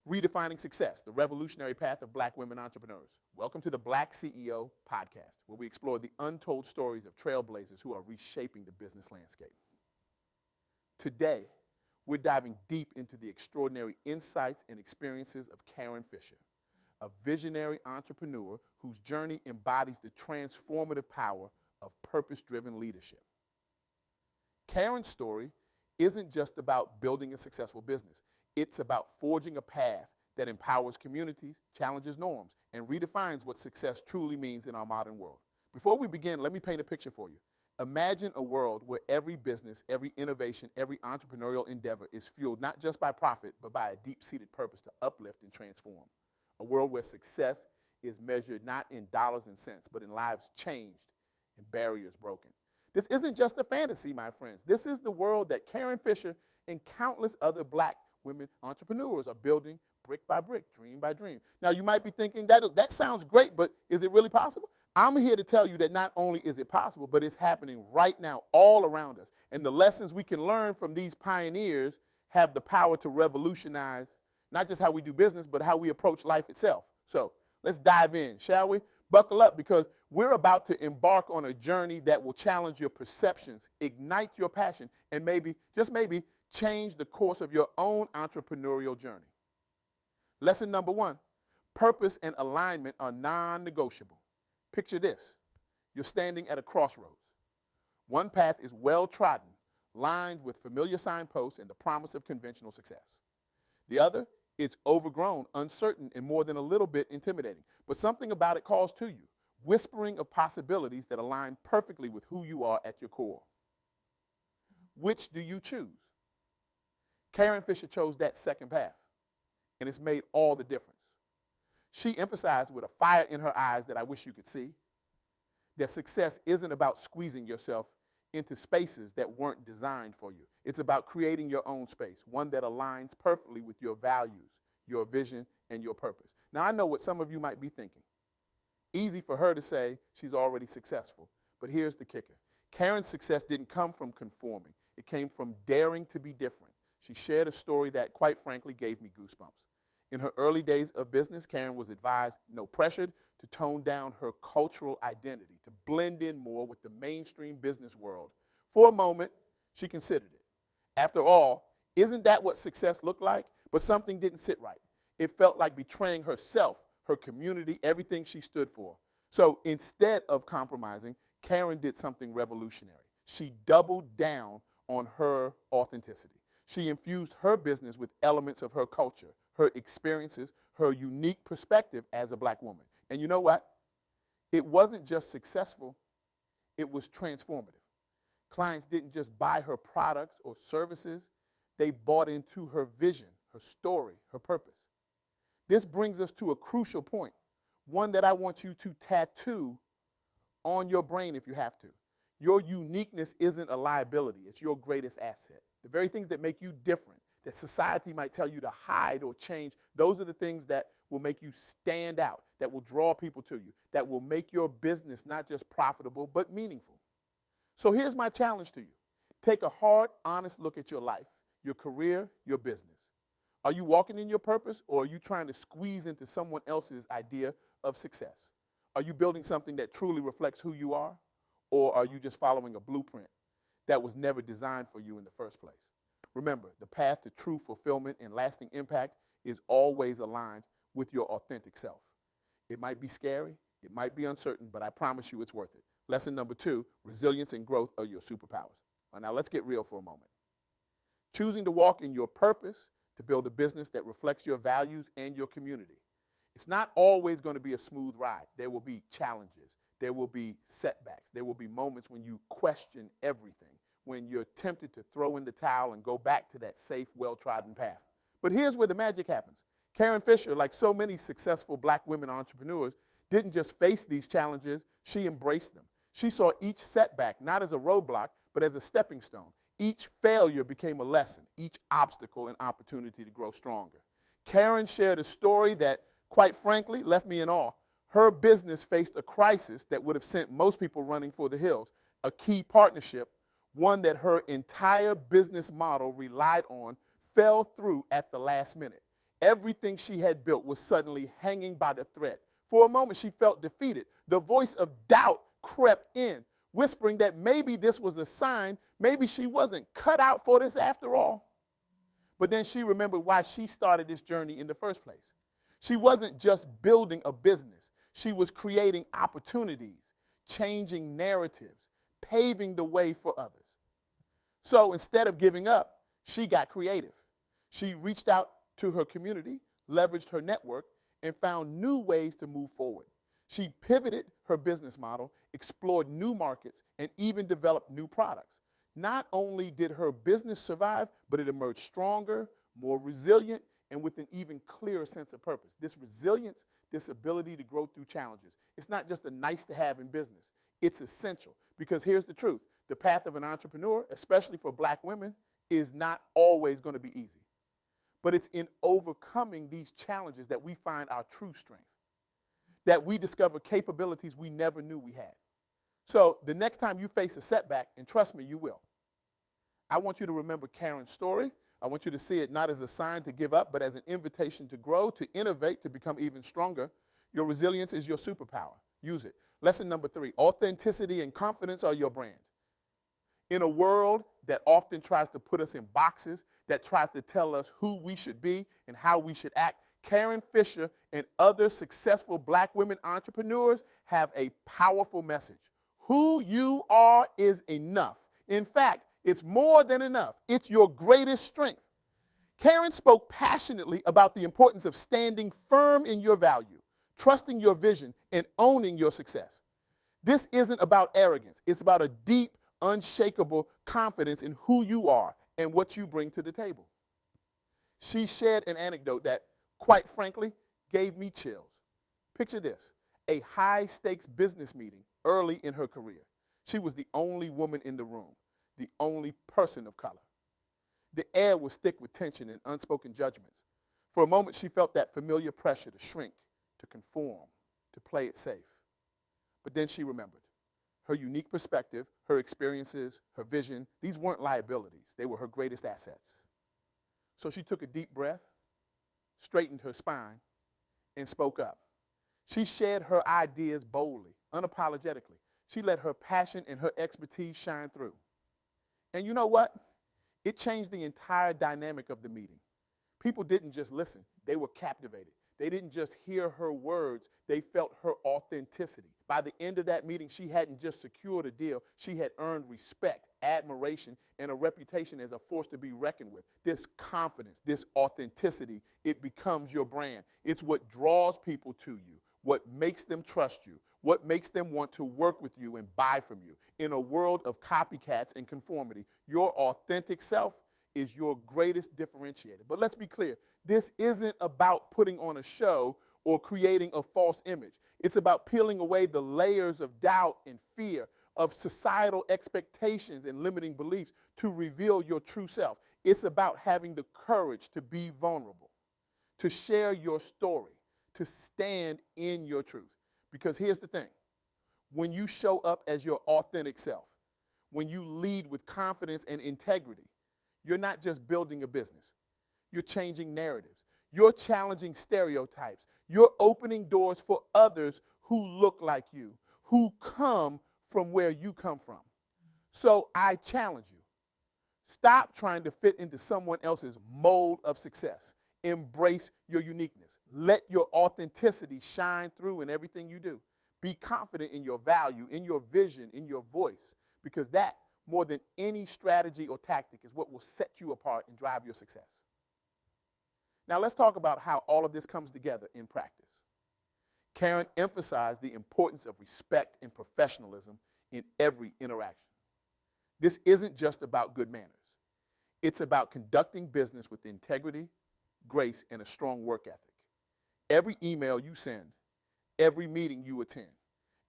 Redefining Success, the revolutionary path of Black women entrepreneurs. Welcome to the BlackCEO Podcast, where we explore the untold stories of trailblazers who are reshaping the business landscape. Today, we're diving deep into the extraordinary insights and experiences of Karen Fisher, a visionary entrepreneur whose journey embodies the transformative power of purpose-driven leadership. Karen's story isn't just about building a successful business. It's about forging a path that empowers communities, challenges norms, and redefines what success truly means in our modern world. Before we begin, let me paint a picture for you. Imagine a world where every business, every innovation, every entrepreneurial endeavor is fueled not just by profit, but by a deep-seated purpose to uplift and transform. A world where success is measured not in dollars and cents, but in lives changed and barriers broken. This isn't just a fantasy, my friends. This is the world that Karen Fisher and countless other Black women entrepreneurs are building brick by brick, dream by dream. Now, you might be thinking, that sounds great, but is it really possible? I'm here to tell you that not only is it possible, but it's happening right now all around us. And the lessons we can learn from these pioneers have the power to revolutionize not just how we do business, but how we approach life itself. So let's dive in, shall we? Buckle up, because we're about to embark on a journey that will challenge your perceptions, ignite your passion, and maybe, just maybe, change the course of your own entrepreneurial journey. Lesson number 1, purpose and alignment are non-negotiable. Picture this. You're standing at a crossroads. One path is well-trodden, lined with familiar signposts and the promise of conventional success. The other, it's overgrown, uncertain, and more than a little bit intimidating. But something about it calls to you, whispering of possibilities that align perfectly with who you are at your core. Which do you choose? Karen Fisher chose that second path, and it's made all the difference. She emphasized with a fire in her eyes that I wish you could see, that success isn't about squeezing yourself into spaces that weren't designed for you. It's about creating your own space, one that aligns perfectly with your values, your vision, and your purpose. Now, I know what some of you might be thinking. Easy for her to say she's already successful, but here's the kicker. Karen's success didn't come from conforming. It came from daring to be different. She shared a story that, quite frankly, gave me goosebumps. In her early days of business, Karen was advised, no pressured, to tone down her cultural identity, to blend in more with the mainstream business world. For a moment, she considered it. After all, isn't that what success looked like? But something didn't sit right. It felt like betraying herself, her community, everything she stood for. So instead of compromising, Karen did something revolutionary. She doubled down on her authenticity. She infused her business with elements of her culture, her experiences, her unique perspective as a Black woman. And you know what? It wasn't just successful, it was transformative. Clients didn't just buy her products or services, they bought into her vision, her story, her purpose. This brings us to a crucial point, one that I want you to tattoo on your brain if you have to. Your uniqueness isn't a liability, it's your greatest asset. The very things that make you different, that society might tell you to hide or change, those are the things that will make you stand out, that will draw people to you, that will make your business not just profitable, but meaningful. So here's my challenge to you. Take a hard, honest look at your life, your career, your business. Are you walking in your purpose, or are you trying to squeeze into someone else's idea of success? Are you building something that truly reflects who you are, or are you just following a blueprint that was never designed for you in the first place? Remember, the path to true fulfillment and lasting impact is always aligned with your authentic self. It might be scary, it might be uncertain, but I promise you it's worth it. Lesson number 2, resilience and growth are your superpowers. Now let's get real for a moment. Choosing to walk in your purpose, to build a business that reflects your values and your community. It's not always going to be a smooth ride. There will be challenges. There will be setbacks. There will be moments when you question everything, when you're tempted to throw in the towel and go back to that safe, well-trodden path. But here's where the magic happens. Karen Fisher, like so many successful Black women entrepreneurs, didn't just face these challenges, she embraced them. She saw each setback not as a roadblock, but as a stepping stone. Each failure became a lesson, each obstacle an opportunity to grow stronger. Karen shared a story that, quite frankly, left me in awe. Her business faced a crisis that would have sent most people running for the hills, a key partnership, one that her entire business model relied on, fell through at the last minute. Everything she had built was suddenly hanging by the thread. For a moment, she felt defeated. The voice of doubt crept in, whispering that maybe this was a sign, maybe she wasn't cut out for this after all. But then she remembered why she started this journey in the first place. She wasn't just building a business. She was creating opportunities, changing narratives, paving the way for others. So instead of giving up, she got creative. She reached out to her community, leveraged her network, and found new ways to move forward. She pivoted her business model, explored new markets, and even developed new products. Not only did her business survive, but it emerged stronger, more resilient, and with an even clearer sense of purpose. This resilience, this ability to grow through challenges, it's not just a nice to have in business. It's essential, because here's the truth. The path of an entrepreneur, especially for black women, is not always going to be easy. But it's in overcoming these challenges that we find our true strength, that we discover capabilities we never knew we had. So the next time you face a setback, and trust me, you will, I want you to remember Karen's story. I want you to see it not as a sign to give up, but as an invitation to grow, to innovate, to become even stronger. Your resilience is your superpower. Use it. Lesson number 3, authenticity and confidence are your brand. In a world that often tries to put us in boxes, that tries to tell us who we should be and how we should act, Karen Fisher and other successful black women entrepreneurs have a powerful message. Who you are is enough. In fact, it's more than enough. It's your greatest strength. Karen spoke passionately about the importance of standing firm in your value, trusting your vision, and owning your success. This isn't about arrogance. It's about a deep, unshakable confidence in who you are and what you bring to the table. She shared an anecdote that, quite frankly, gave me chills. Picture this, a high-stakes business meeting early in her career. She was the only woman in the room, the only person of color. The air was thick with tension and unspoken judgments. For a moment, she felt that familiar pressure to shrink, to conform, to play it safe. But then she remembered. Her unique perspective, her experiences, her vision, these weren't liabilities. They were her greatest assets. So she took a deep breath, straightened her spine, and spoke up. She shared her ideas boldly, unapologetically. She let her passion and her expertise shine through. And you know what? It changed the entire dynamic of the meeting. People didn't just listen. They were captivated. They didn't just hear her words. They felt her authenticity. By the end of that meeting, she hadn't just secured a deal. She had earned respect, admiration, and a reputation as a force to be reckoned with. This confidence, this authenticity, it becomes your brand. It's what draws people to you, what makes them trust you, what makes them want to work with you and buy from you. In a world of copycats and conformity, your authentic self is your greatest differentiator. But let's be clear, this isn't about putting on a show or creating a false image. It's about peeling away the layers of doubt and fear, of societal expectations and limiting beliefs to reveal your true self. It's about having the courage to be vulnerable, to share your story, to stand in your truth. Because here's the thing, when you show up as your authentic self, when you lead with confidence and integrity, you're not just building a business. You're changing narratives. You're challenging stereotypes. You're opening doors for others who look like you, who come from where you come from. So I challenge you. Stop trying to fit into someone else's mold of success. Embrace your uniqueness. Let your authenticity shine through in everything you do. Be confident in your value, in your vision, in your voice, because that, more than any strategy or tactic, is what will set you apart and drive your success. Now let's talk about how all of this comes together in practice. Karen emphasized the importance of respect and professionalism in every interaction. This isn't just about good manners. It's about conducting business with integrity, grace, and a strong work ethic. Every email you send, every meeting you attend,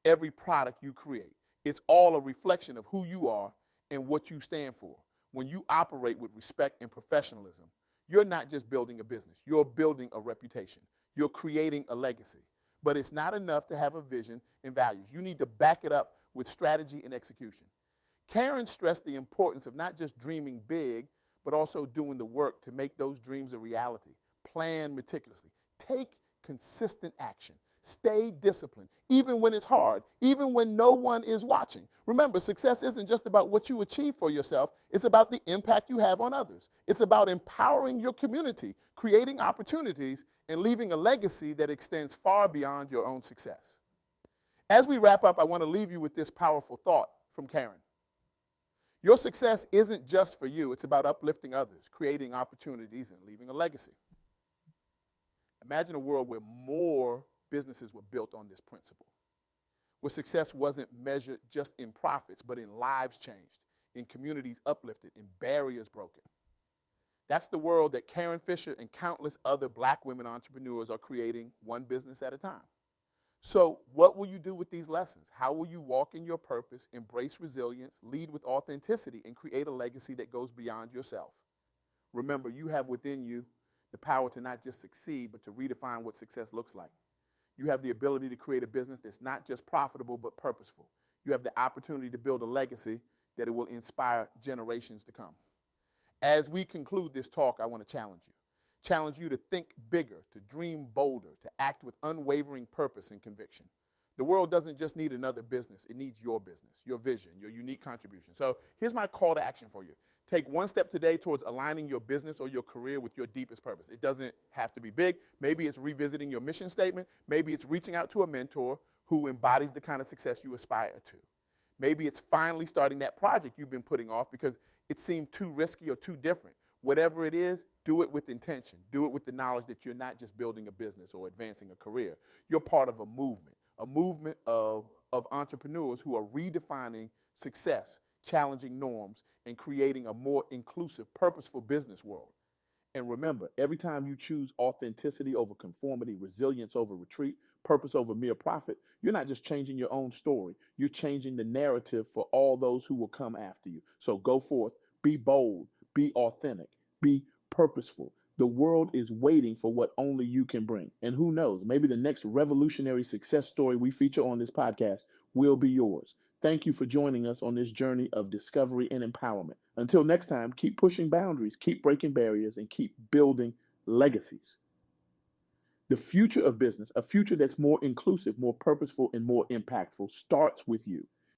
every product you create, it's all a reflection of who you are and what you stand for. When you operate with respect and professionalism, you're not just building a business. You're building a reputation. You're creating a legacy. But it's not enough to have a vision and values. You need to back it up with strategy and execution. Karen stressed the importance of not just dreaming big, but also doing the work to make those dreams a reality. Plan meticulously. Take consistent action. Stay disciplined, even when it's hard, even when no one is watching. Remember, success isn't just about what you achieve for yourself. It's about the impact you have on others. It's about empowering your community, creating opportunities, and leaving a legacy that extends far beyond your own success. As we wrap up, I want to leave you with this powerful thought from Karen. Your success isn't just for you. It's about uplifting others, creating opportunities, and leaving a legacy. Imagine a world where more businesses were built on this principle, where success wasn't measured just in profits, but in lives changed, in communities uplifted, in barriers broken. That's the world that Karen Fisher and countless other Black women entrepreneurs are creating, one business at a time. So what will you do with these lessons? How will you walk in your purpose, embrace resilience, lead with authenticity, and create a legacy that goes beyond yourself? Remember, you have within you the power to not just succeed, but to redefine what success looks like. You have the ability to create a business that's not just profitable, but purposeful. You have the opportunity to build a legacy that it will inspire generations to come. As we conclude this talk, I want to challenge you. Challenge you to think bigger, to dream bolder, to act with unwavering purpose and conviction. The world doesn't just need another business. It needs your business, your vision, your unique contribution. So here's my call to action for you. Take one step today towards aligning your business or your career with your deepest purpose. It doesn't have to be big. Maybe it's revisiting your mission statement. Maybe it's reaching out to a mentor who embodies the kind of success you aspire to. Maybe it's finally starting that project you've been putting off because it seemed too risky or too different. Whatever it is, do it with intention. Do it with the knowledge that you're not just building a business or advancing a career. You're part of a movement of entrepreneurs who are redefining success, challenging norms, and creating a more inclusive, purposeful business world. And remember, every time you choose authenticity over conformity, resilience over retreat, purpose over mere profit, you're not just changing your own story. You're changing the narrative for all those who will come after you. So go forth, be bold, be authentic, be purposeful. The world is waiting for what only you can bring. And who knows, maybe the next revolutionary success story we feature on this podcast will be yours. Thank you for joining us on this journey of discovery and empowerment. Until next time, keep pushing boundaries, keep breaking barriers, and keep building legacies. The future of business, a future that's more inclusive, more purposeful, and more impactful, starts with you.